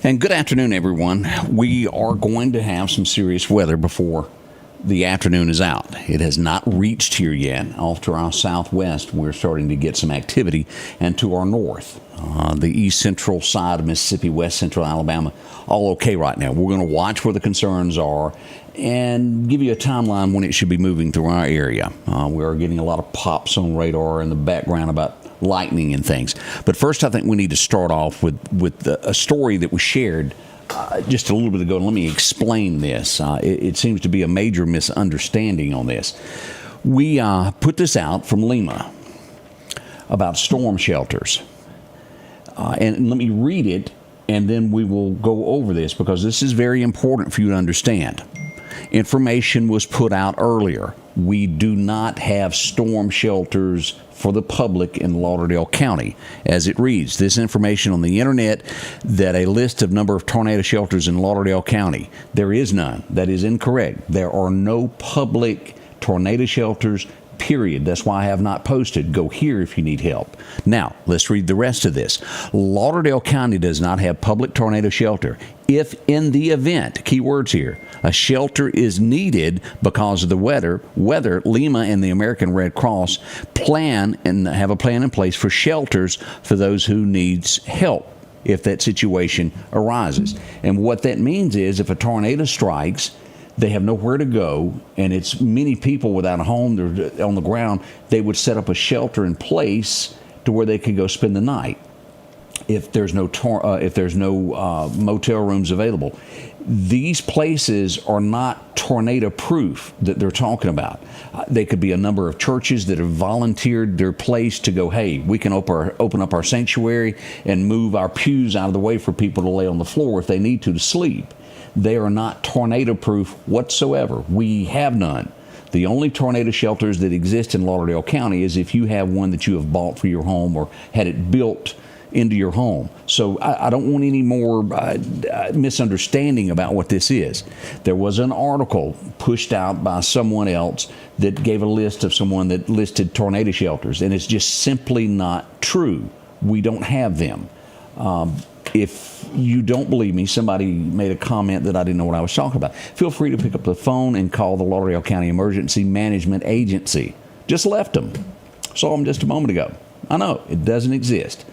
And good afternoon, everyone. We are going to have some serious weather before the afternoon is out. It has not reached here yet. Off to our southwest, we're starting to get some activity, and to our north, the east central side of Mississippi, west central Alabama, all okay right now. We're going to watch where the concerns are and give you a timeline when it should be moving through our area. We are getting a lot of pops on radar in the background about lightning and things. But first, I think we need to start off with a story that was shared just a little bit ago. Let me explain this. It seems to be a major misunderstanding on this. We put this out from Lima about storm shelters. And let me read it, and then we will go over this because this is very important for you to understand. Information was put out earlier. We do not have storm shelters for the public in Lauderdale County. As it reads, this information on the internet that a list of number of tornado shelters in Lauderdale County. There is none. That is incorrect. There are no public tornado shelters, period. That's why I have not posted. Go here if you need help. Now, let's read the rest of this. Lauderdale County does not have public tornado shelter. If in the event, key words here, a shelter is needed because of the weather, Lima and the American Red Cross plan and have a plan in place for shelters for those who needs help if that situation arises. And what that means is if a tornado strikes, they have nowhere to go, and it's many people without a home, they're on the ground, they would set up a shelter in place to where they could go spend the night if there's no motel rooms available. These places are not tornado proof that they're talking about. They could be a number of churches that have volunteered their place to go, hey, we can open up our sanctuary and move our pews out of the way for people to lay on the floor if they need to sleep. They are not tornado proof whatsoever. We have none. The only tornado shelters that exist in Lauderdale County is if you have one that you have bought for your home or had it built into your home. So I don't want any more misunderstanding about what this is. There was an article pushed out by someone else that gave a list of someone that listed tornado shelters, and it's just simply not true. We don't have them. If you don't believe me, somebody made a comment that I didn't know what I was talking about. Feel free to pick up the phone and call the Lauderdale County Emergency Management Agency. Just left them. Saw them just a moment ago. I know, it doesn't exist.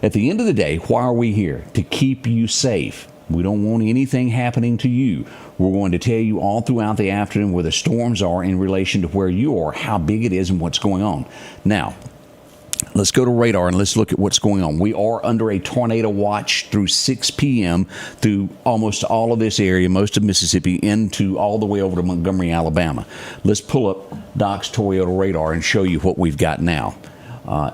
At the end of the day, why are we here? To keep you safe. We don't want anything happening to you. We're going to tell you all throughout the afternoon where the storms are in relation to where you are, how big it is, and what's going on. Now, let's go to radar and let's look at what's going on. We are under a tornado watch through 6 p.m. through almost all of this area, most of Mississippi, into all the way over to Montgomery, Alabama. Let's pull up Doc's Toyota radar and show you what we've got now.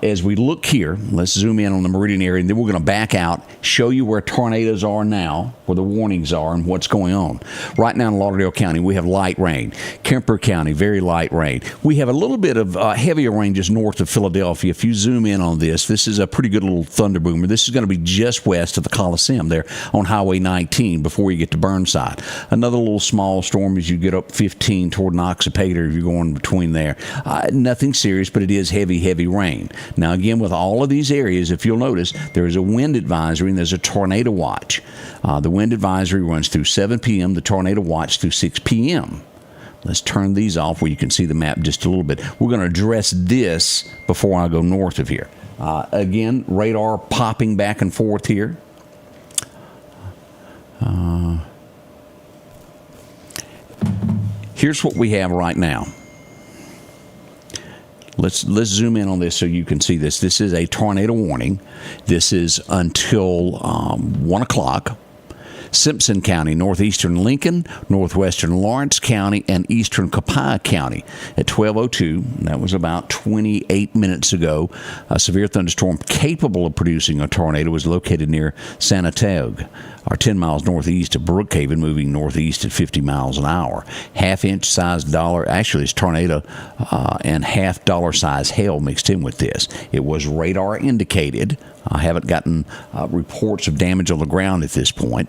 As we look here, let's zoom in on the Meridian area, and then we're going to back out, show you where tornadoes are now, where the warnings are, and what's going on. Right now in Lauderdale County, we have light rain. Kemper County, very light rain. We have a little bit of heavier rain just north of Philadelphia. If you zoom in on this, this is a pretty good little thunder boomer. This is going to be just west of the Coliseum there on Highway 19 before you get to Burnside. Another little small storm as you get up 15 toward Noxapater if you're going between there. Nothing serious, but it is heavy, heavy rain. Now, again, with all of these areas, if you'll notice, there is a wind advisory and there's a tornado watch. The wind advisory runs through 7 p.m., the tornado watch through 6 p.m. Let's turn these off where you can see the map just a little bit. We're going to address this before I go north of here. Again, radar popping back and forth here. Here's what we have right now. Let's zoom in on this so you can see this. This is a tornado warning. This is until 1 o'clock. Simpson County, northeastern Lincoln, northwestern Lawrence County, and eastern Copiah County. At 12:02, that was about 28 minutes ago, a severe thunderstorm capable of producing a tornado was located near Sanatog, or 10 miles northeast of Brookhaven, moving northeast at 50 miles an hour. Half-inch size dollar, actually it's tornado, and half dollar size hail mixed in with this. It was radar indicated. I haven't gotten reports of damage on the ground at this point.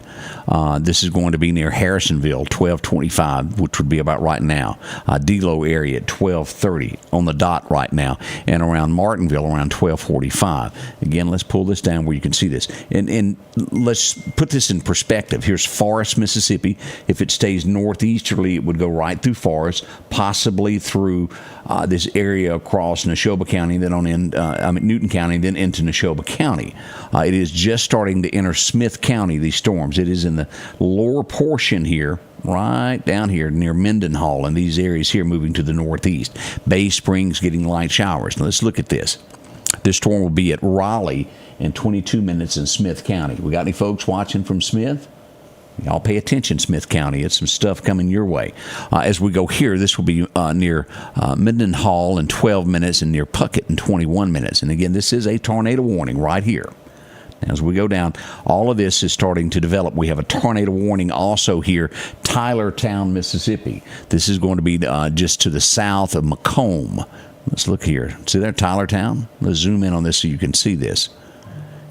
This is going to be near Harrisonville, 12:25, which would be about right now. Delo area at 12:30 on the dot right now, and around Martinville around 12:45. Again, let's pull this down where you can see this, and let's put this this in perspective. Here's Forest, Mississippi. If it stays northeasterly, it would go right through Forest, possibly through this area across Neshoba County, then on in Newton County, then into Neshoba County. It is just starting to enter Smith County, these storms. It is in the lower portion here, right down here near Mendenhall, and these areas here moving to the northeast. Bay Springs getting light showers. Now let's look at this. This storm will be at Raleigh in 22 minutes in Smith County. We got any folks watching from Smith? Y'all pay attention, Smith County. It's some stuff coming your way. As we go here, this will be near Mendenhall in 12 minutes and near Puckett in 21 minutes. And again, this is a tornado warning right here. As we go down, all of this is starting to develop. We have a tornado warning also here, Tylertown, Mississippi. This is going to be just to the south of Macomb. Let's look here. See there, Tylertown? Let's zoom in on this so you can see this.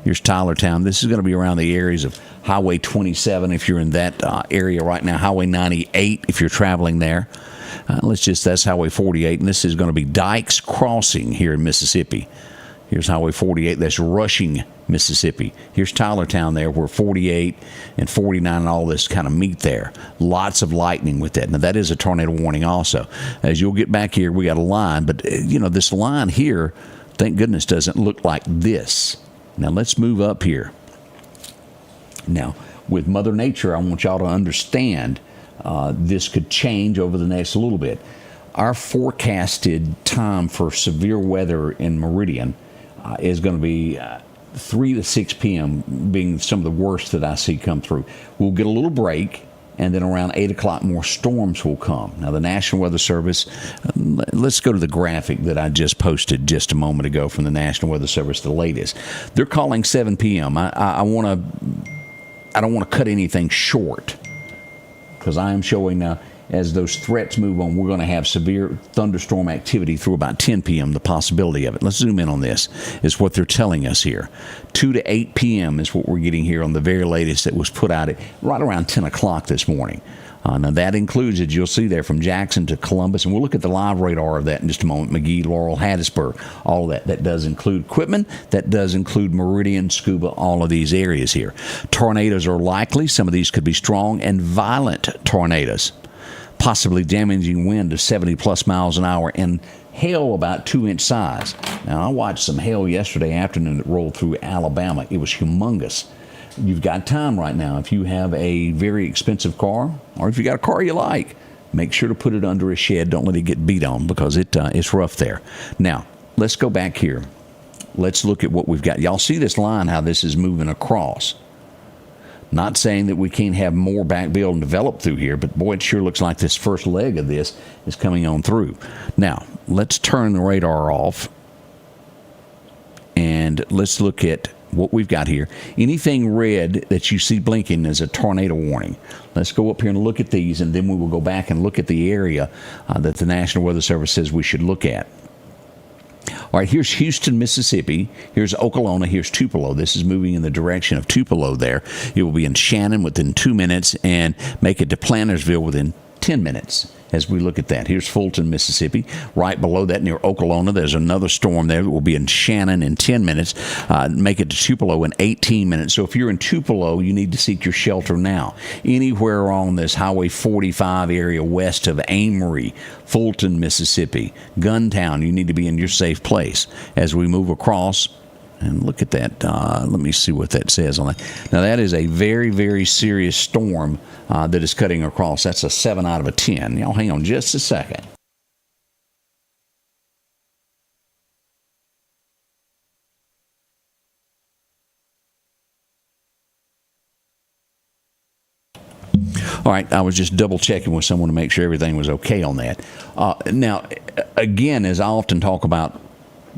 Here's Tylertown. This is going to be around the areas of Highway 27 if you're in that area right now, Highway 98 if you're traveling there. That's Highway 48, and this is going to be Dykes Crossing here in Mississippi. Here's Highway 48. That's Rushing, Mississippi. Here's Tylertown there where 48 and 49 and all this kind of meet there. Lots of lightning with that. Now, that is a tornado warning also. As you'll get back here, we got a line. But, this line here, thank goodness, doesn't look like this. Now, let's move up here. Now, with Mother Nature, I want y'all to understand this could change over the next little bit. Our forecasted time for severe weather in Meridian is going to be 3 to 6 p.m. being some of the worst that I see come through. We'll get a little break, and then around 8 o'clock more storms will come. Now, the National Weather Service, let's go to the graphic that I just posted just a moment ago from the National Weather Service, the latest. They're calling 7 p.m. I don't want to cut anything short because I am showing now as those threats move on, we're going to have severe thunderstorm activity through about 10 p.m., the possibility of it. Let's zoom in on this, is what they're telling us here. 2 to 8 p.m. is what we're getting here on the very latest that was put out at right around 10 o'clock this morning. Now, that includes, as you'll see there, from Jackson to Columbus, and we'll look at the live radar of that in just a moment. McGee, Laurel, Hattiesburg, all of that. That does include Quitman. That does include Meridian, Scuba, all of these areas here. Tornadoes are likely. Some of these could be strong and violent tornadoes, possibly damaging wind of 70-plus miles an hour, and hail about 2-inch size. Now, I watched some hail yesterday afternoon that rolled through Alabama. It was humongous. You've got time right now. If you have a very expensive car, or if you got a car you like, make sure to put it under a shed. Don't let it get beat on because it's rough there. Now, let's go back here. Let's look at what we've got. Y'all see this line, how this is moving across. Not saying that we can't have more back build and develop through here, but boy, it sure looks like this first leg of this is coming on through. Now, let's turn the radar off, and let's look at what we've got here. Anything red that you see blinking is a tornado warning. Let's go up here and look at these, and then we will go back and look at the area that the National Weather Service says we should look at. All right, here's Houston, Mississippi. Here's Okolona. Here's Tupelo. This is moving in the direction of Tupelo there. It will be in Shannon within 2 minutes and make it to Plantersville within 10 minutes as we look at that. Here's Fulton, Mississippi. Right below that near Okolona, there's another storm there that will be in Shannon in 10 minutes. Make it to Tupelo in 18 minutes. So if you're in Tupelo, you need to seek your shelter now. Anywhere on this Highway 45 area west of Amory, Fulton, Mississippi, Guntown, you need to be in your safe place. As we move across, and look at that. Let me see what that says on that. Now, that is a very, very serious storm that is cutting across. That's a 7 out of a 10. Y'all hang on just a second. All right, I was just double checking with someone to make sure everything was okay on that. Now, again, as I often talk about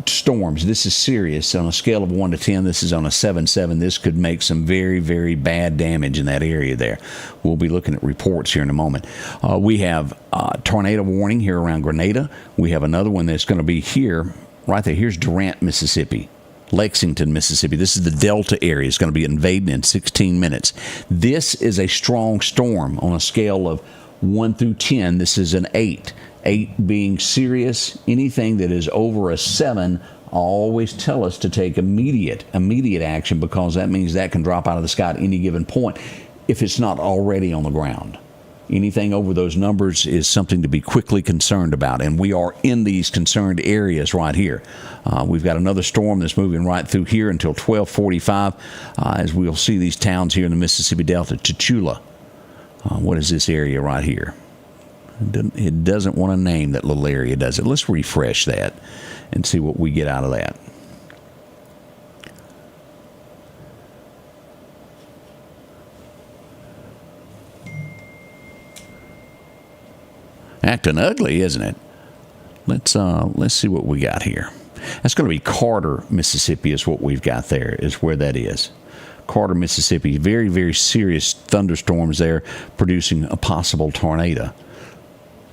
storms, this is serious. On a scale of 1 to 10, this is on a 7.7. This could make some very, very bad damage in that area there. We'll be looking at reports here in a moment. We have a tornado warning here around Grenada. We have another one that's going to be here, right there. Here's Durant, Mississippi. Lexington, Mississippi. This is the Delta area. It's going to be invading in 16 minutes. This is a strong storm on a scale of 1 through 10. This is an 8. 8 being serious. Anything that is over a 7 always tell us to take immediate action, because that means that can drop out of the sky at any given point if it's not already on the ground. Anything over those numbers is something to be quickly concerned about, and we are in these concerned areas right here. We've got another storm that's moving right through here until 12:45, as we'll see these towns here in the Mississippi Delta. Chachula. What is this area right here? It doesn't want to name that little area, does it? Let's refresh that and see what we get out of that. Acting ugly, isn't it? Let's see what we got here. That's going to be Carter, Mississippi, is what we've got there, is where that is. Carter, Mississippi. Very, very serious thunderstorms there, producing a possible tornado.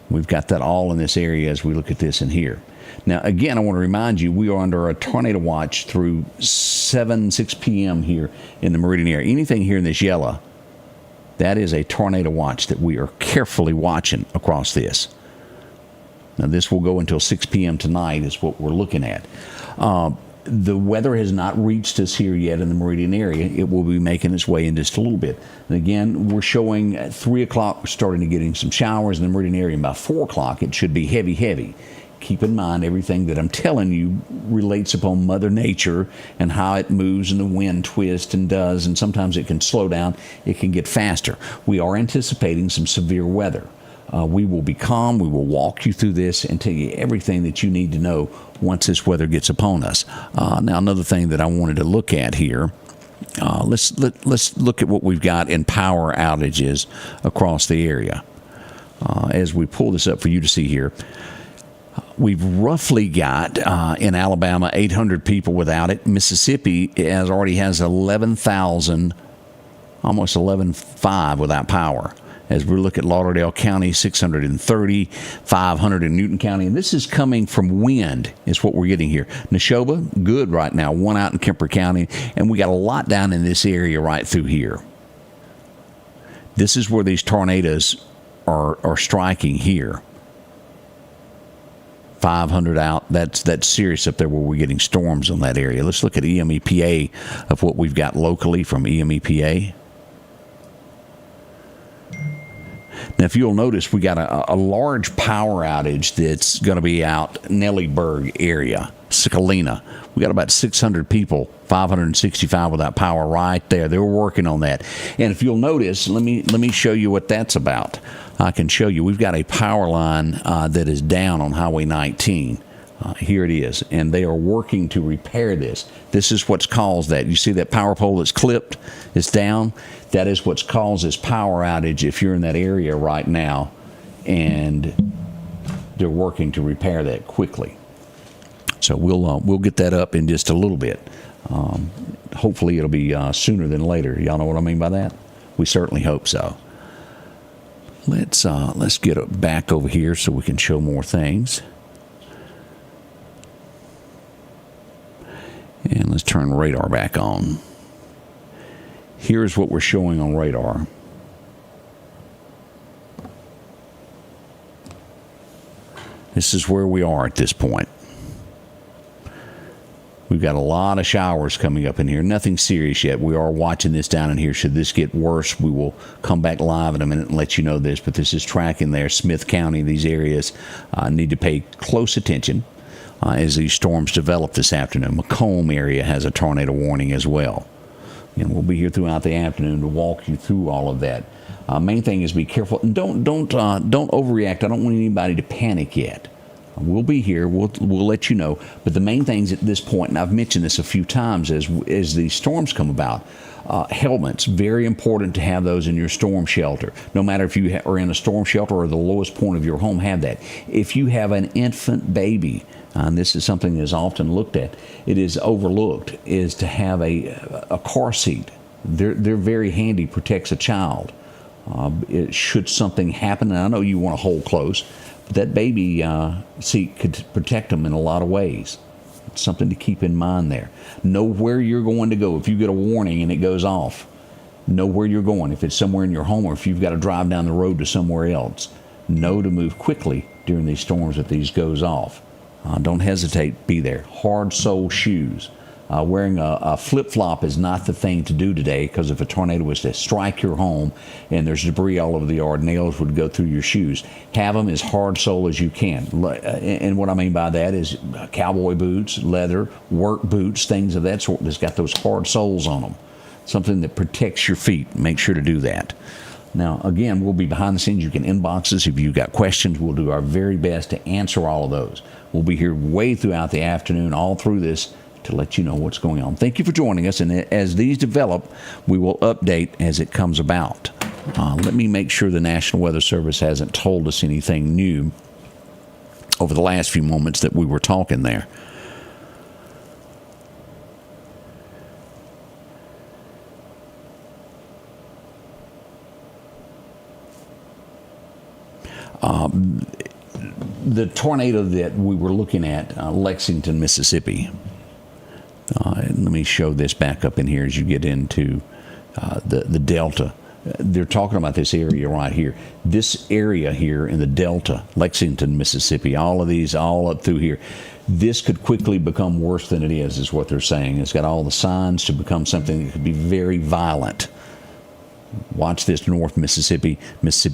We've got that all in this area as we look at this in here. Now, again, I want to remind you, we are under a tornado watch through 6 p.m. here in the Meridian area. Anything here in this yellow, that is a tornado watch that we are carefully watching across this. Now, this will go until 6 p.m. tonight is what we're looking at. The weather has not reached us here yet in the Meridian area. It will be making its way in just a little bit. And again, we're showing at 3 o'clock, we're starting to getting some showers in the Meridian area. And by 4 o'clock, it should be heavy. Keep in mind, everything that I'm telling you relates upon Mother Nature and how it moves and the wind twists and does, and sometimes it can slow down, it can get faster. We are anticipating some severe weather. We will be calm. We will walk you through this and tell you everything that you need to know once this weather gets upon us. Now, another thing that I wanted to look at here, let's look at what we've got in power outages across the area. As we pull this up for you to see here, we've roughly got in Alabama 800 people without it. Mississippi already has 11,000, almost 11,500 without power. As we look at Lauderdale County, 630, 500 in Newton County. And this is coming from wind, is what we're getting here. Neshoba, good right now, 1 out in Kemper County. And we got a lot down in this area right through here. This is where these tornadoes are striking here. 500 out. That's serious up there where we're getting storms on that area. Let's look at EMEPA of what we've got locally from EMEPA. Now, if you'll notice, we got a large power outage that's going to be out Nellyburg area, Sicalina. We got about 600 people, 565 without power right there. They were working on that. And if you'll notice, let me show you what that's about. I can show you. We've got a power line that is down on Highway 19. Here it is, and they are working to repair this. This is what's caused that. You see that power pole that's clipped? It's down. That is what's caused this power outage if you're in that area right now, and they're working to repair that quickly. So we'll get that up in just a little bit. Hopefully it'll be sooner than later. Y'all know what I mean by that? We certainly hope so. Let's get it back over here so we can show more things. And let's turn radar back on. Here's what we're showing on radar. This is where we are at this point. We've got a lot of showers coming up in here. Nothing serious yet. We are watching this down in here. Should this get worse, we will come back live in a minute and let you know this. But this is tracking there. Smith County, these areas need to pay close attention as these storms develop this afternoon. Macomb area has a tornado warning as well. And we'll be here throughout the afternoon to walk you through all of that. Main thing is be careful and don't overreact. I don't want anybody to panic yet. We'll be here. We'll let you know. But the main things at this point, and I've mentioned this a few times as these storms come about, helmets, very important to have those in your storm shelter. No matter if you are in a storm shelter or the lowest point of your home, have that. If you have an infant baby, and this is something that is often looked at, it is overlooked, is to have a car seat. They're very handy, protects a child. Should something happen, and I know you want to hold close, but that baby seat could protect them in a lot of ways. It's something to keep in mind there. Know where you're going to go. If you get a warning and it goes off, know where you're going. If it's somewhere in your home or if you've got to drive down the road to somewhere else, know to move quickly during these storms if these goes off. Don't hesitate. Be there. Hard sole shoes. Wearing a flip-flop is not the thing to do today, because if a tornado was to strike your home and there's debris all over the yard, nails would go through your shoes. Have them as hard sole as you can. And what I mean by that is cowboy boots, leather, work boots, things of that sort that's got those hard soles on them. Something that protects your feet. Make sure to do that. Now, again, we'll be behind the scenes. You can inbox us if you've got questions. We'll do our very best to answer all of those. We'll be here way throughout the afternoon, all through this, to let you know what's going on. Thank you for joining us, and as these develop, we will update as it comes about. Let me make sure the National Weather Service hasn't told us anything new over the last few moments that we were talking there. The tornado that we were looking at, Lexington, Mississippi. Let me show this back up in here as you get into the Delta. They're talking about this area right here. This area here in the Delta, Lexington, Mississippi, all of these, all up through here. This could quickly become worse than it is what they're saying. It's got all the signs to become something that could be very violent. Watch this North Mississippi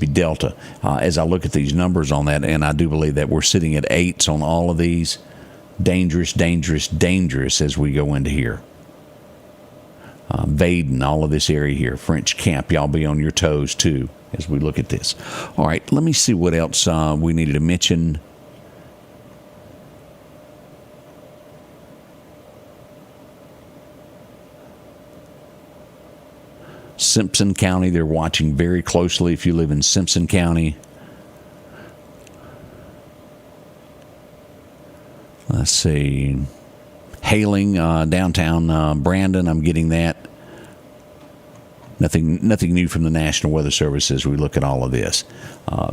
Delta. As I look at these numbers on that, and I do believe that we're sitting at 8s on all of these. Dangerous, dangerous, dangerous as we go into here. Vaden, all of this area here. French Camp, y'all be on your toes too as we look at this. All right, let me see what else we needed to mention. Simpson County, they're watching very closely if you live in Simpson County. Let's see. Hailing, downtown Brandon, I'm getting that. Nothing new from the National Weather Service as we look at all of this.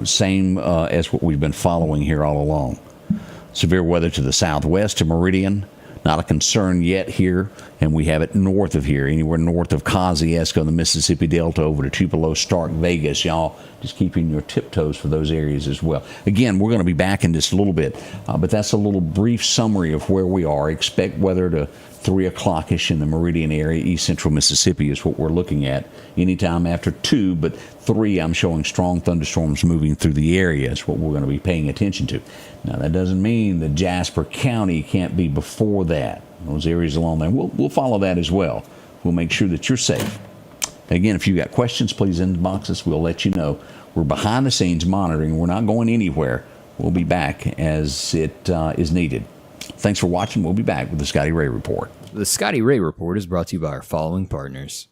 Same as what we've been following here all along. Severe weather to the southwest of Meridian. Not a concern yet here, and we have it north of here, anywhere north of Kosciuszko, the Mississippi Delta, over to Tupelo, Stark, Vegas. Y'all just keeping your tiptoes for those areas as well. Again, we're going to be back in just a little bit, but that's a little brief summary of where we are. Expect weather to 3 o'clock-ish in the Meridian area. East central Mississippi is what we're looking at. Anytime after 2, but 3, I'm showing strong thunderstorms moving through the area. Is what we're going to be paying attention to. Now, that doesn't mean that Jasper County can't be before that. Those areas along there, we'll follow that as well. We'll make sure that you're safe. Again, if you've got questions, please inbox us. We'll let you know. We're behind the scenes monitoring. We're not going anywhere. We'll be back as it is needed. Thanks for watching. We'll be back with the Scotty Ray Report. The Scotty Ray Report is brought to you by our following partners.